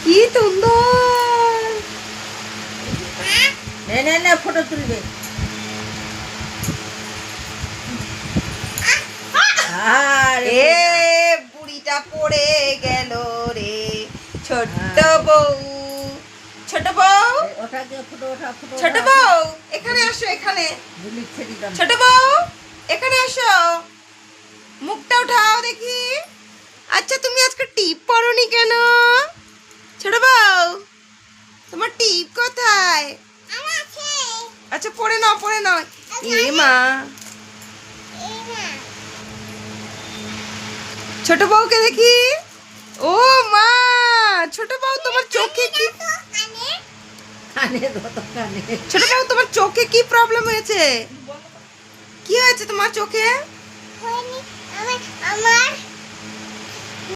কি সুন্দর। না ফটো তুলবে। এ বুড়িটা পড়ে গেল রে, ছোট্ট বউ। ছোট বউ, ছোট বউ এখানে আসো, এখানে। ছোট বউ এখানে আসো, মুখটা উঠাও দেখি। আচ্ছা তুমি আজকে টিপ পরনি কেন? ছোট বউ তোমার টিপ কোথায়? আচ্ছা পরে নাও, পরে নাও। এ মা, ছোট বউকে দেখি। ও মা, ছোট বউ তোমার চোখে কি, ছোট বউ তোমার চোখে কি প্রবলেম হয়েছে? কি হয়েছে তোমার চোখে? আমার